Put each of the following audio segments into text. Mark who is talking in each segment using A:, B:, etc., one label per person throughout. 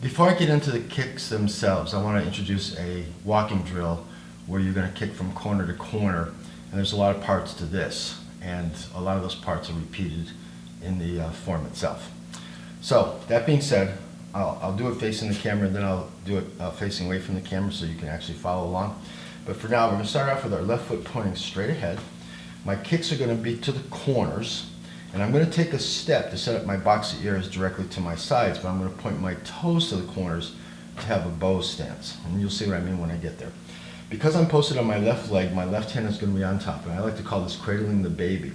A: Before I get into the kicks themselves, I want to introduce a walking drill where you're going to kick from corner to corner, and there's a lot of parts to this, and a lot of those parts are repeated in the form itself. So, that being said, I'll do it facing the camera, and then I'll do it facing away from the camera so you can actually follow along. But for now, we're going to start off with our left foot pointing straight ahead. My kicks are going to be to the corners, and I'm going to take a step to set up my boxy ears directly to my sides, but I'm going to point my toes to the corners to have a bow stance. And you'll see what I mean when I get there. Because I'm posted on my left leg, my left hand is going to be on top, and I like to call this cradling the baby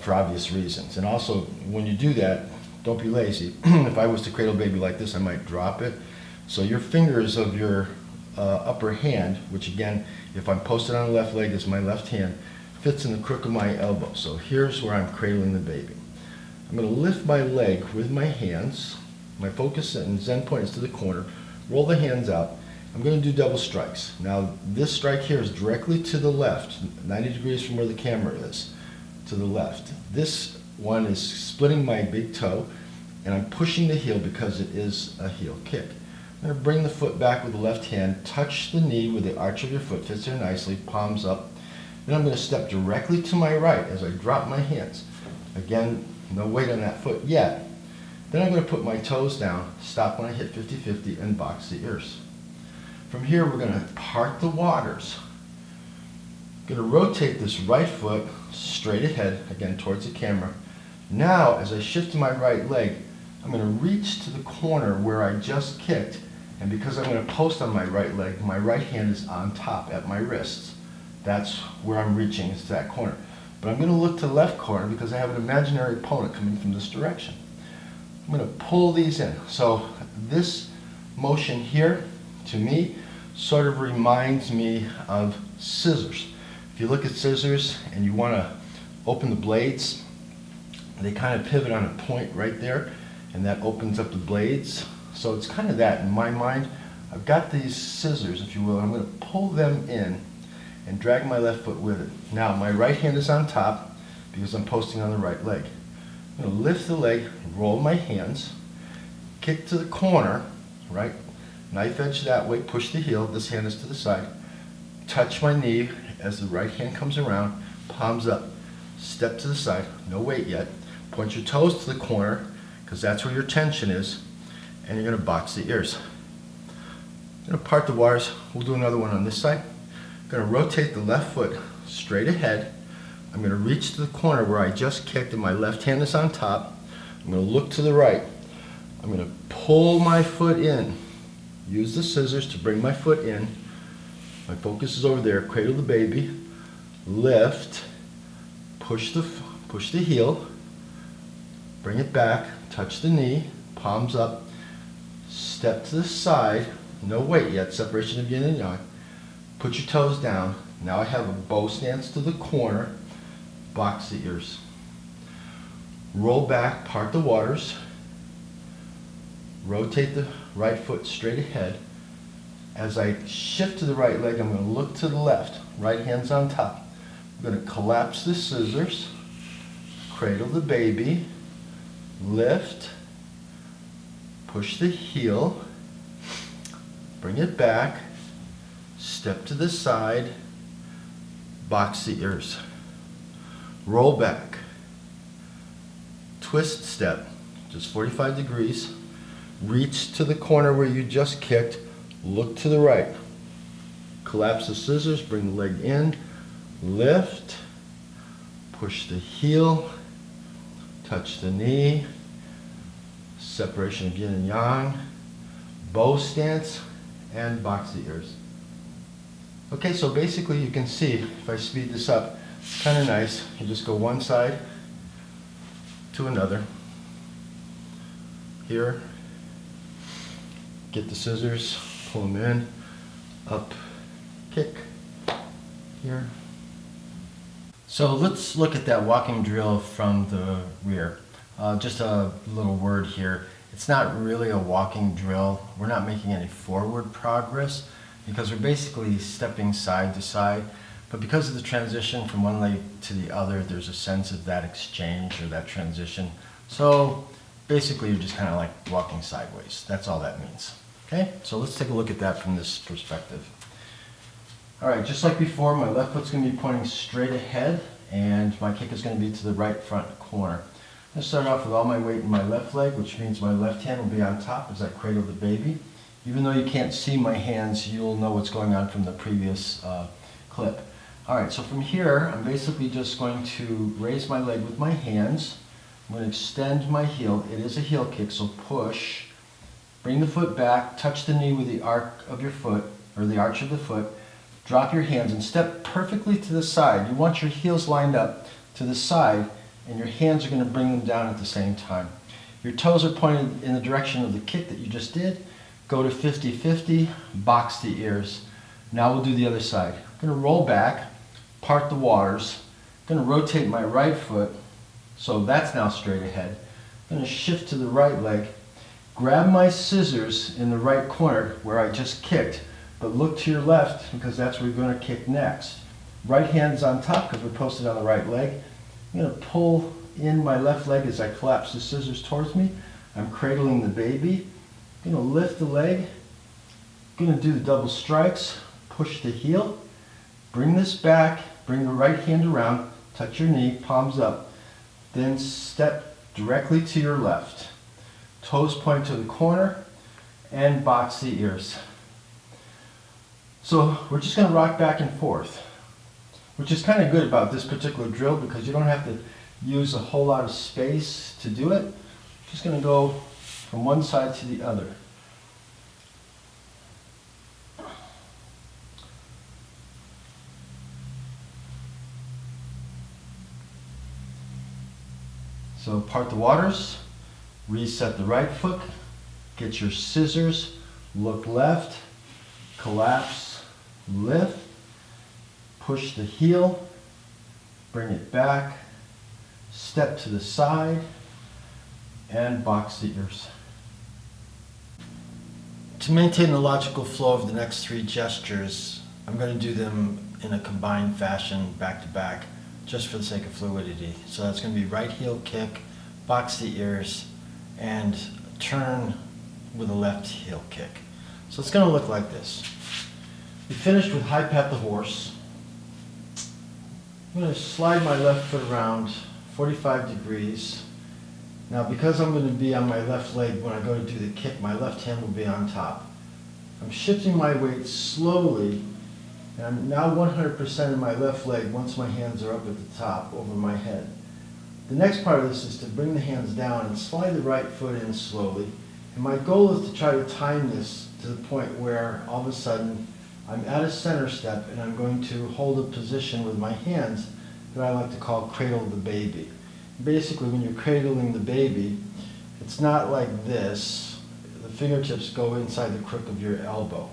A: for obvious reasons. And also, when you do that, don't be lazy. If I was to cradle baby like this, I might drop it. So your fingers of your upper hand, which again, if I'm posted on the left leg, is my left hand, fits in the crook of my elbow. So here's where I'm cradling the baby. I'm going to lift my leg with my hands. My focus and Zen point is to the corner. Roll the hands out. I'm going to do double strikes. Now this strike here is directly to the left, 90 degrees from where the camera is, to the left. This one is splitting my big toe, and I'm pushing the heel because it is a heel kick. I'm going to bring the foot back with the left hand, touch the knee with the arch of your foot, fits there nicely, palms up. Then I'm going to step directly to my right as I drop my hands. Again, no weight on that foot yet. Then I'm going to put my toes down, stop when I hit 50-50, and box the ears. From here, we're going to part the waters. I'm going to rotate this right foot straight ahead, again towards the camera. Now, as I shift to my right leg, I'm going to reach to the corner where I just kicked, and because I'm going to post on my right leg, my right hand is on top at my wrists. That's where I'm reaching, is to that corner. But I'm going to look to the left corner because I have an imaginary opponent coming from this direction. I'm going to pull these in. So this motion here, to me, sort of reminds me of scissors. If you look at scissors and you want to open the blades, they kind of pivot on a point right there, and that opens up the blades. So it's kind of that in my mind. I've got these scissors, if you will, and I'm going to pull them in and drag my left foot with it. Now my right hand is on top because I'm posting on the right leg. I'm going to lift the leg, roll my hands, kick to the corner, right? Knife edge that way, push the heel, this hand is to the side. Touch my knee as the right hand comes around, palms up. Step to the side, no weight yet. Point your toes to the corner, because that's where your tension is, and you're going to box the ears. I'm going to part the waters. We'll do another one on this side. I'm going to rotate the left foot straight ahead. I'm going to reach to the corner where I just kicked, and my left hand is on top. I'm going to look to the right. I'm going to pull my foot in. Use the scissors to bring my foot in. My focus is over there. Cradle the baby. Lift. Push the heel, bring it back, touch the knee, palms up, step to the side, no weight yet, separation of yin and yang. Put your toes down. Now I have a bow stance to the corner, box the ears. Roll back, part the waters, rotate the right foot straight ahead. As I shift to the right leg, I'm going to look to the left, right hand's on top. I'm going to collapse the scissors, cradle the baby, lift, push the heel, bring it back, step to the side, box the ears. Roll back, twist step, just 45 degrees, reach to the corner where you just kicked, look to the right, collapse the scissors, bring the leg in, lift, push the heel, touch the knee, separation of yin and yang, bow stance, and box the ears. Okay, so basically you can see, if I speed this up, it's kind of nice. You just go one side to another. Here, get the scissors, pull them in, up, kick, here. So let's look at that walking drill from the rear. Just a little word here. It's not really a walking drill. We're not making any forward progress because we're basically stepping side to side. But because of the transition from one leg to the other, there's a sense of that exchange or that transition. So basically you're just kind of like walking sideways. That's all that means. Okay, so let's take a look at that from this perspective. All right, just like before, my left foot's going to be pointing straight ahead, and my kick is going to be to the right front corner. I'm going to start off with all my weight in my left leg, which means my left hand will be on top as I cradle the baby. Even though you can't see my hands, you'll know what's going on from the previous clip. All right, so from here, I'm basically just going to raise my leg with my hands. I'm going to extend my heel. It is a heel kick, so push. Bring the foot back, touch the knee with the arc of your foot, or the arch of the foot. Drop your hands and step perfectly to the side. You want your heels lined up to the side, and your hands are going to bring them down at the same time. Your toes are pointed in the direction of the kick that you just did. Go to 50-50, box the ears. Now we'll do the other side. I'm going to roll back, part the waters. I'm going to rotate my right foot, so that's now straight ahead. I'm going to shift to the right leg, grab my scissors in the right corner where I just kicked, but look to your left because that's where you're going to kick next. Right hand's on top because we're posted on the right leg. I'm going to pull in my left leg as I collapse the scissors towards me. I'm cradling the baby. I'm going to lift the leg. I'm going to do the double strikes. Push the heel. Bring this back. Bring the right hand around. Touch your knee, palms up. Then step directly to your left. Toes point to the corner and box the ears. So we're just going to rock back and forth, which is kind of good about this particular drill because you don't have to use a whole lot of space to do it. Just going to go from one side to the other. So part the waters, reset the right foot, get your scissors, look left, collapse, lift, push the heel, bring it back, step to the side, and box the ears. To maintain the logical flow of the next three gestures, I'm going to do them in a combined fashion, back to back, just for the sake of fluidity. So that's going to be right heel kick, box the ears, and turn with a left heel kick. So it's going to look like this. We finished with high pat the horse. I'm going to slide my left foot around 45 degrees. Now because I'm going to be on my left leg when I go to do the kick, my left hand will be on top. I'm shifting my weight slowly, and I'm now 100% in my left leg once my hands are up at the top over my head. The next part of this is to bring the hands down and slide the right foot in slowly. And my goal is to try to time this to the point where all of a sudden I'm at a center step and I'm going to hold a position with my hands that I like to call cradle the baby. Basically, when you're cradling the baby, it's not like this. The fingertips go inside the crook of your elbow.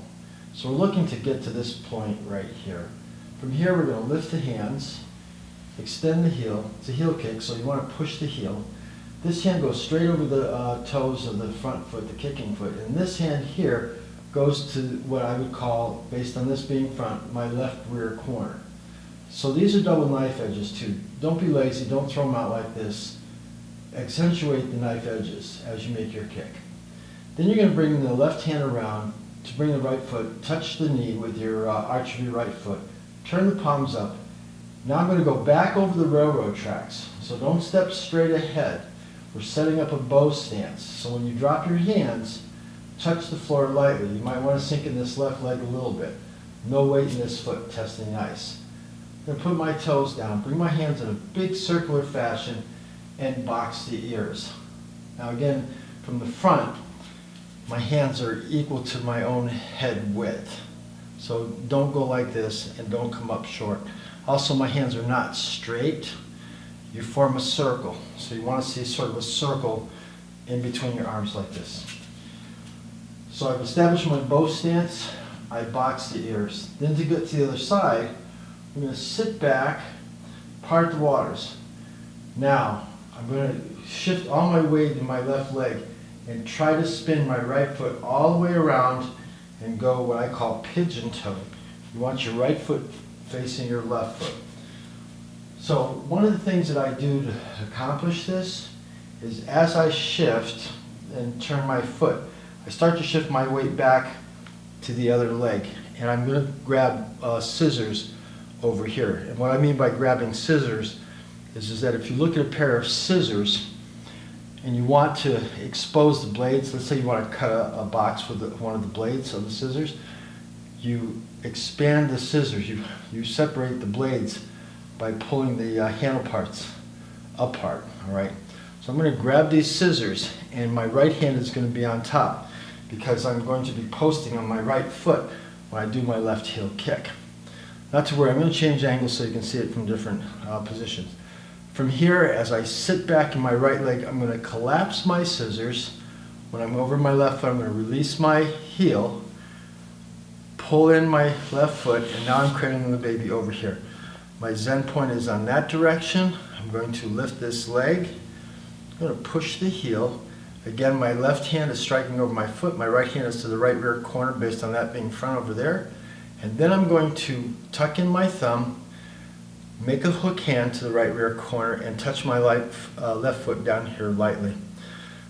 A: So we're looking to get to this point right here. From here, we're going to lift the hands, extend the heel. It's a heel kick, so you want to push the heel. This hand goes straight over the toes of the front foot, the kicking foot. And this hand here goes to what I would call, based on this being front, my left rear corner. So these are double knife edges too. Don't be lazy, don't throw them out like this. Accentuate the knife edges as you make your kick. Then you're going to bring the left hand around to bring the right foot, touch the knee with your arch of your right foot. Turn the palms up. Now I'm going to go back over the railroad tracks. So don't step straight ahead. We're setting up a bow stance. So when you drop your hands, touch the floor lightly. You might want to sink in this left leg a little bit. No weight in this foot, testing ice. I'm going to put my toes down, bring my hands in a big circular fashion, and box the ears. Now again, from the front, my hands are equal to my own head width. So don't go like this and don't come up short. Also, my hands are not straight. You form a circle. So you want to see sort of a circle in between your arms like this. So I've established my bow stance. I box the ears. Then to get to the other side, I'm going to sit back, part the waters. Now, I'm going to shift all my weight in my left leg and try to spin my right foot all the way around and go what I call pigeon toe. You want your right foot facing your left foot. So one of the things that I do to accomplish this is as I shift and turn my foot, I start to shift my weight back to the other leg. And I'm going to grab scissors over here. And what I mean by grabbing scissors is that if you look at a pair of scissors and you want to expose the blades, let's say you want to cut a box with one of the blades of the scissors, you expand the scissors, you separate the blades by pulling the handle parts apart, all right? So I'm going to grab these scissors and my right hand is going to be on top because I'm going to be posting on my right foot when I do my left heel kick. Not to worry, I'm going to change angles so you can see it from different positions. From here, as I sit back in my right leg, I'm going to collapse my scissors. When I'm over my left foot, I'm going to release my heel, pull in my left foot, and now I'm cradling the baby over here. My Zen point is on that direction. I'm going to lift this leg. I'm going to push the heel. Again, my left hand is striking over my foot. My right hand is to the right rear corner based on that being front over there. And then I'm going to tuck in my thumb, make a hook hand to the right rear corner, and touch my left foot down here lightly.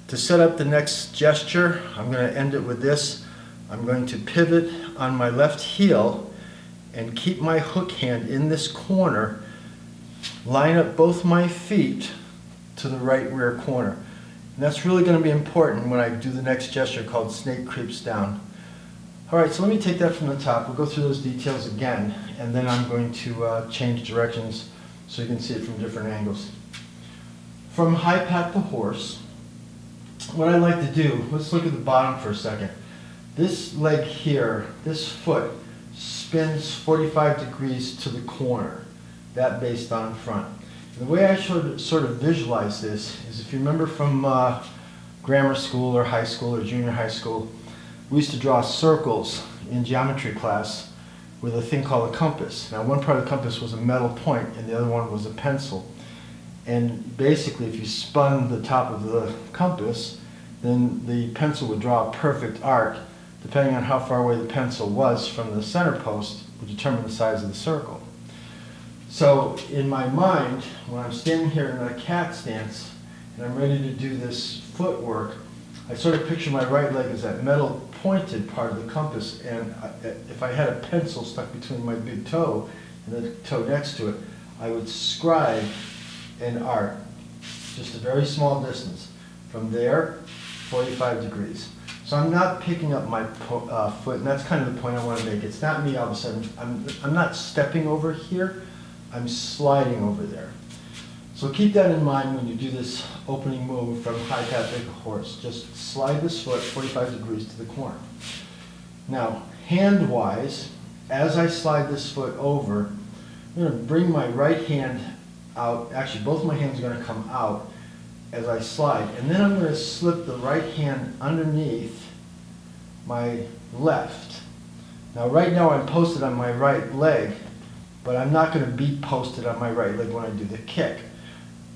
A: To set up the next gesture, I'm going to end it with this. I'm going to pivot on my left heel and keep my hook hand in this corner, line up both my feet to the right rear corner. And that's really going to be important when I do the next gesture called snake creeps down. All right, so let me take that from the top. We'll go through those details again, and then I'm going to change directions so you can see it from different angles. From high pat the horse, what I like to do, let's look at the bottom for a second. This leg here, this foot, spins 45 degrees to the corner, that based on front. And the way I sort of visualize this is, if you remember from grammar school or high school or junior high school, we used to draw circles in geometry class with a thing called a compass. Now, one part of the compass was a metal point and the other one was a pencil. And basically, if you spun the top of the compass, then the pencil would draw a perfect arc. Depending on how far away the pencil was from the center post would determine the size of the circle. So in my mind, when I'm standing here in a cat stance and I'm ready to do this footwork, I sort of picture my right leg as that metal pointed part of the compass, and if I had a pencil stuck between my big toe and the toe next to it, I would scribe an arc, just a very small distance. From there, 45 degrees. So I'm not picking up my foot, and that's kind of the point I want to make. It's not me all of a sudden, I'm not stepping over here, I'm sliding over there. So keep that in mind when you do this opening move from high pat big horse. Just slide this foot 45 degrees to the corner. Now, hand-wise, as I slide this foot over, I'm going to bring my right hand out. Actually, both of my hands are going to come out as I slide. And then I'm going to slip the right hand underneath my left. Now, right now I'm posted on my right leg, but I'm not going to be posted on my right leg when I do the kick.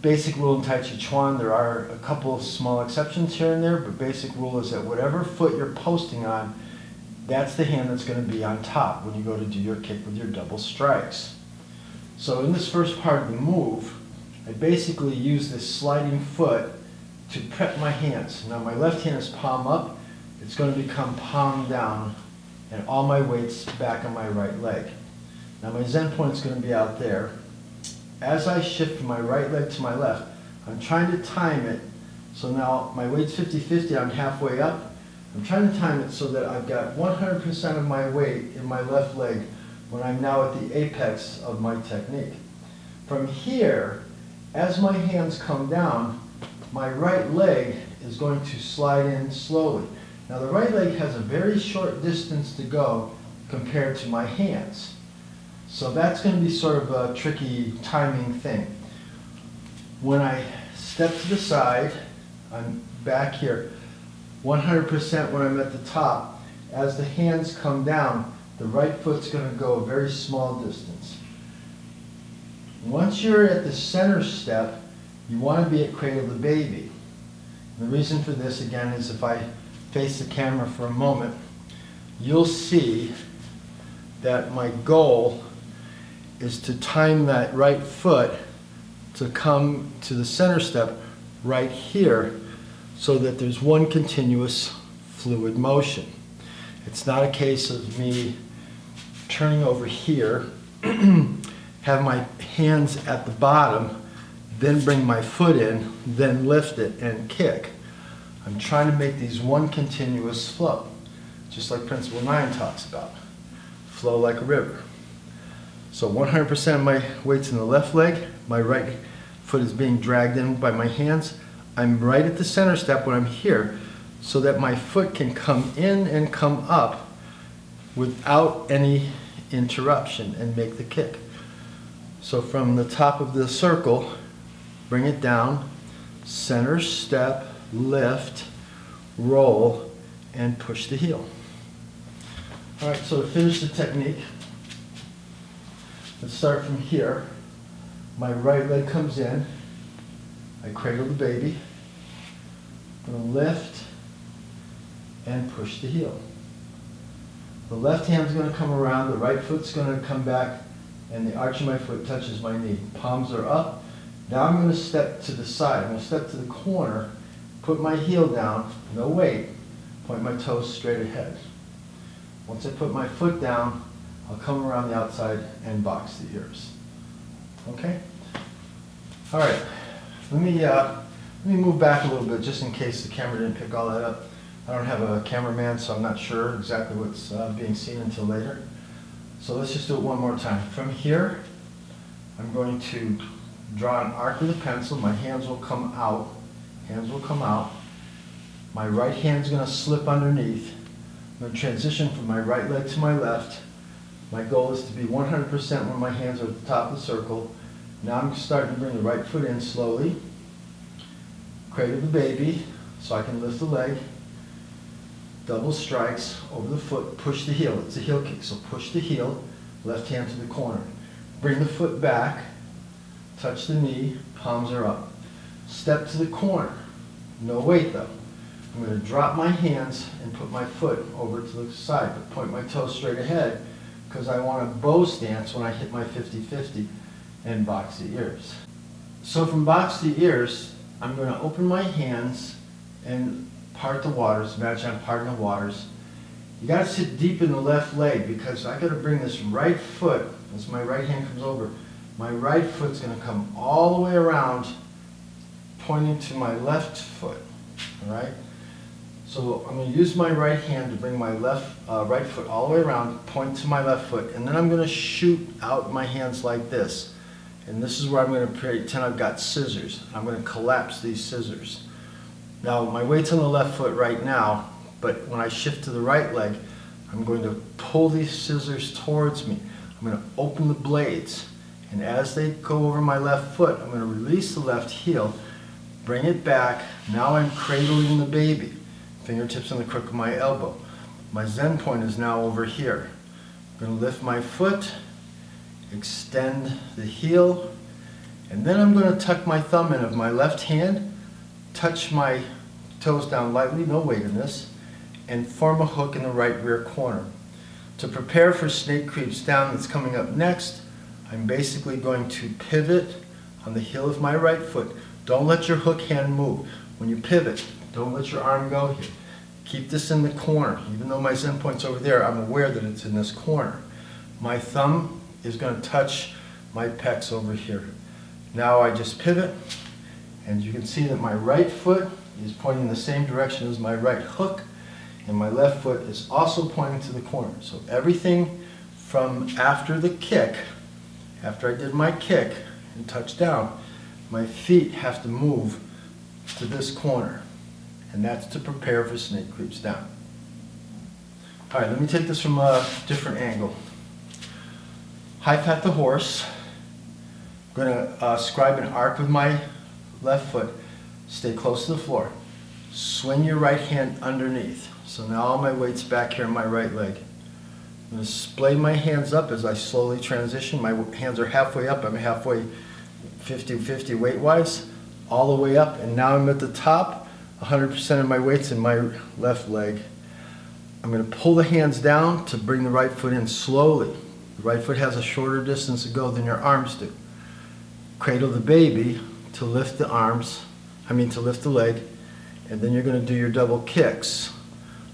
A: Basic rule in Tai Chi Chuan, there are a couple of small exceptions here and there, but basic rule is that whatever foot you're posting on, that's the hand that's going to be on top when you go to do your kick with your double strikes. So in this first part of the move, I basically use this sliding foot to prep my hands. Now my left hand is palm up, it's going to become palm down, and all my weight's back on my right leg. Now my Zen point is going to be out there. As I shift from my right leg to my left, I'm trying to time it. So now my weight's 50-50, I'm halfway up. I'm trying to time it so that I've got 100% of my weight in my left leg when I'm now at the apex of my technique. From here, as my hands come down, my right leg is going to slide in slowly. Now the right leg has a very short distance to go compared to my hands. So that's going to be sort of a tricky timing thing. When I step to the side, I'm back here. 100% when I'm at the top. As the hands come down, the right foot's going to go a very small distance. Once you're at the center step, you want to be at cradle the baby. And the reason for this, again, is if I face the camera for a moment, you'll see that my goal is to time that right foot to come to the center step right here so that there's one continuous fluid motion. It's not a case of me turning over here, have my hands at the bottom, then bring my foot in, then lift it and kick. I'm trying to make these one continuous flow, just like Principle 9 talks about. Flow like a river. So 100% of my weight's in the left leg, my right foot is being dragged in by my hands. I'm right at the center step when I'm here, so that my foot can come in and come up without any interruption and make the kick. So from the top of the circle, bring it down, center step, lift, roll, and push the heel. All right, so to finish the technique, let's start from here. My right leg comes in, I cradle the baby, I'm going to lift and push the heel. The left hand's going to come around, the right foot's going to come back, and the arch of my foot touches my knee. Palms are up. Now I'm going to step to the side. I'm going to step to the corner, put my heel down, no weight, point my toes straight ahead. Once I put my foot down, I'll come around the outside and box the ears. Okay? All right. Let me move back a little bit just in case the camera didn't pick all that up. I don't have a cameraman, so I'm not sure exactly what's being seen until later. So let's just do it one more time. From here, I'm going to draw an arc with a pencil. My hands will come out. Hands will come out. My right hand's going to slip underneath. I'm going to transition from my right leg to my left. My goal is to be 100% when my hands are at the top of the circle. Now I'm starting to bring the right foot in slowly. Cradle the baby so I can lift the leg. Double strikes over the foot, push the heel. It's a heel kick, so push the heel, left hand to the corner. Bring the foot back, touch the knee, palms are up. Step to the corner, no weight though. I'm going to drop my hands and put my foot over to the side, but point my toes straight ahead because I want a bow stance when I hit my 50-50 and box the ears. So from box the ears, I'm going to open my hands and part the waters. Imagine I'm parting the waters. You got to sit deep in the left leg because I got to bring this right foot, as my right hand comes over, my right foot's going to come all the way around, pointing to my left foot. All right? So I'm going to use my right hand to bring my right foot all the way around, point to my left foot, and then I'm going to shoot out my hands like this. And this is where I'm going to pretend I've got scissors. I'm going to collapse these scissors. Now, my weight's on the left foot right now, but when I shift to the right leg, I'm going to pull these scissors towards me. I'm going to open the blades, and as they go over my left foot, I'm going to release the left heel, bring it back. Now I'm cradling the baby, fingertips on the crook of my elbow. My Zen point is now over here. I'm going to lift my foot, extend the heel, and then I'm going to tuck my thumb in of my left hand, touch my toes down lightly, no weight in this, and form a hook in the right rear corner. To prepare for snake creeps down that's coming up next, I'm basically going to pivot on the heel of my right foot. Don't let your hook hand move. When you pivot, don't let your arm go here. Keep this in the corner. Even though my Zen point's over there, I'm aware that it's in this corner. My thumb is going to touch my pecs over here. Now I just pivot, and you can see that my right foot is pointing in the same direction as my right hook, and my left foot is also pointing to the corner. So everything from after the kick, after I did my kick and touch down, my feet have to move to this corner, and that's to prepare for snake creeps down. All right, let me take this from a different angle. High pat the horse. I'm going to scribe an arc with my left foot. Stay close to the floor. Swing your right hand underneath. So now all my weight's back here on my right leg. I'm going to splay my hands up as I slowly transition. My hands are halfway up. I'm halfway 50-50 weight-wise, all the way up. And now I'm at the top. 100% of my weight's in my left leg. I'm going to pull the hands down to bring the right foot in slowly. The right foot has a shorter distance to go than your arms do. Cradle the baby to lift the arms. to lift the leg, and then you're going to do your double kicks.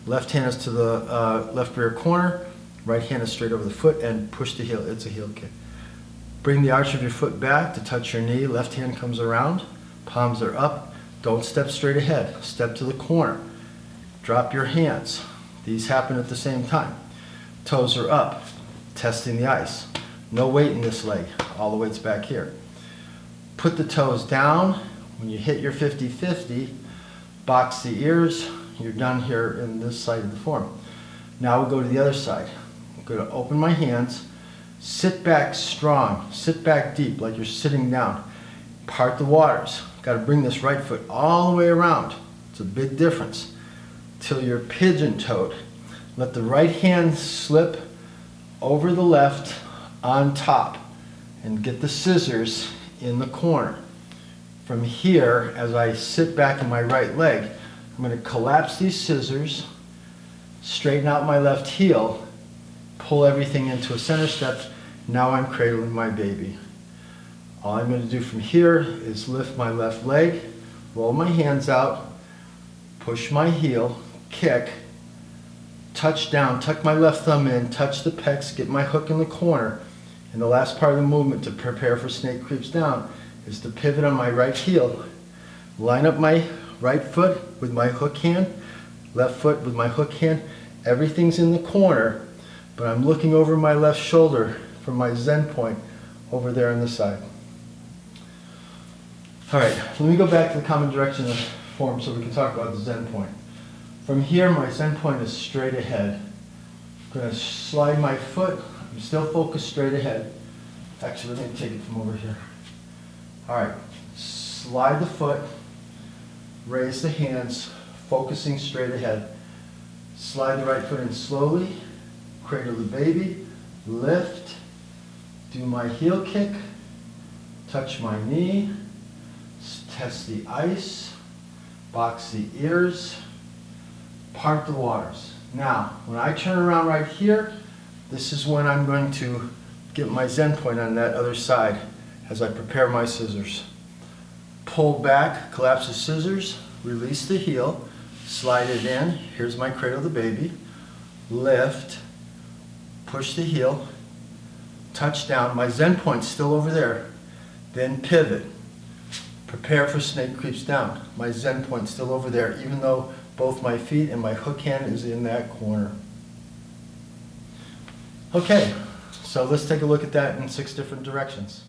A: Left hand is to the left rear corner, right hand is straight over the foot, and push the heel. It's a heel kick. Bring the arch of your foot back to touch your knee. Left hand comes around, palms are up. Don't step straight ahead. Step to the corner. Drop your hands. These happen at the same time. Toes are up, testing the ice. No weight in this leg. All the weight's back here. Put the toes down. When you hit your 50-50, box the ears. You're done here in this side of the form. Now we'll go to the other side. I'm going to open my hands. Sit back strong. Sit back deep like you're sitting down. Part the waters. Got to bring this right foot all the way around. It's a big difference. Till you're pigeon-toed. Let the right hand slip over the left on top and get the scissors in the corner. From here, as I sit back in my right leg, I'm going to collapse these scissors, straighten out my left heel, pull everything into a center step. Now I'm cradling my baby. All I'm going to do from here is lift my left leg, roll my hands out, push my heel, kick, touch down, tuck my left thumb in, touch the pecs, get my hook in the corner. And the last part of the movement to prepare for snake creeps down is to pivot on my right heel, line up my right foot with my hook hand, left foot with my hook hand. Everything's in the corner, but I'm looking over my left shoulder for my Zen point over there on the side. All right, let me go back to the common direction of the form so we can talk about the Zen point. From here, my Zen point is straight ahead. I'm going to slide my foot. I'm still focused straight ahead. Actually, let me take it from over here. All right, slide the foot, raise the hands, focusing straight ahead. Slide the right foot in slowly, cradle the baby, lift, do my heel kick, touch my knee, test the ice, box the ears, part the waters. Now, when I turn around right here, this is when I'm going to get my Zen point on that other side as I prepare my scissors. Pull back, collapse the scissors, release the heel, slide it in. Here's my cradle the baby. Lift, push the heel, touch down. My Zen point's still over there. Then pivot. Prepare for snake creeps down. My Zen point's still over there, even though both my feet and my hook hand is in that corner. Okay, so let's take a look at that in 6 different directions.